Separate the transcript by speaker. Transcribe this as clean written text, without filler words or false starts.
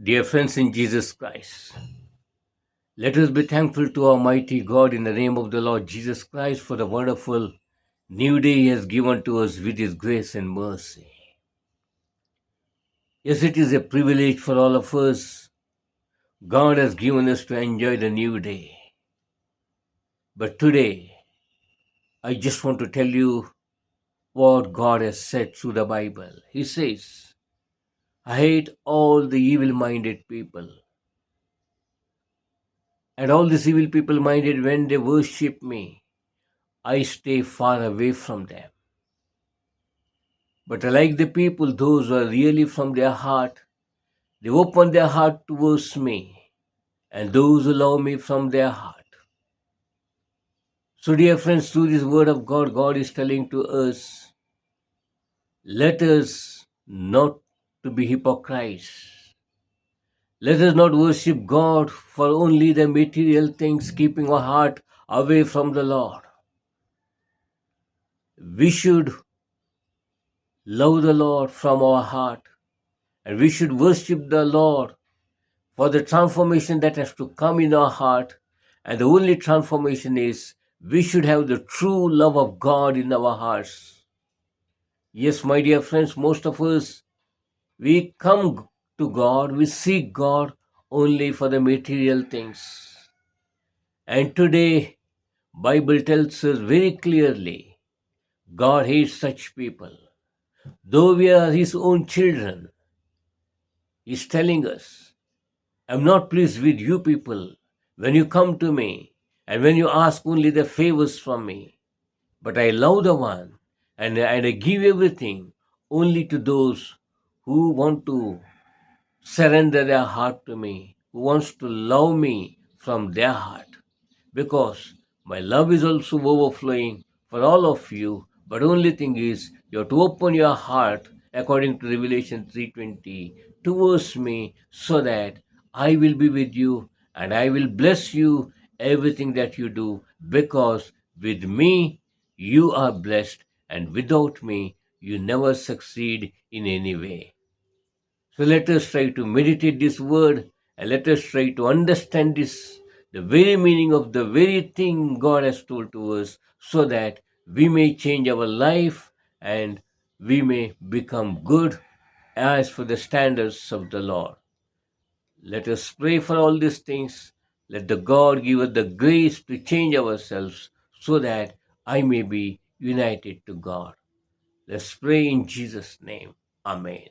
Speaker 1: Dear friends in Jesus Christ, let us be thankful to Almighty God in the name of the Lord Jesus Christ for the wonderful new day He has given to us with His grace and mercy. Yes, it is a privilege for all of us. God has given us to enjoy the new day. But today, I just want to tell you what God has said through the Bible. He says, I hate all the evil minded people. And all these evil people minded, when they worship me, I stay far away from them. But I like the people, those who are really from their heart, they open their heart towards me, and those who love me from their heart. So, dear friends, through this word of God, God is telling to us, let us not to be hypocrites. Let us not worship God for only the material things, keeping our heart away from the Lord. We should love the Lord from our heart, and we should worship the Lord for the transformation that has to come in our heart. And the only transformation is we should have the true love of God in our hearts. Yes, my dear friends, most of us, we come to God, we seek God only for the material things. And today, Bible tells us very clearly, God hates such people. Though we are His own children, He's telling us, I'm not pleased with you people when you come to me and when you ask only the favors from me. But I love the one, and I give everything only to those who want to surrender their heart to me, who wants to love me from their heart. Because my love is also overflowing for all of you, but only thing is you have to open your heart according to Revelation 3:20 towards me, so that I will be with you and I will bless you everything that you do, because with me you are blessed, and without me you never succeed in any way. So let us try to meditate this word, and let us try to understand this, the very meaning of the very thing God has told to us, so that we may change our life and we may become good as for the standards of the Lord. Let us pray for all these things. Let the God give us the grace to change ourselves, so that I may be united to God. Let's pray in Jesus' name. Amen.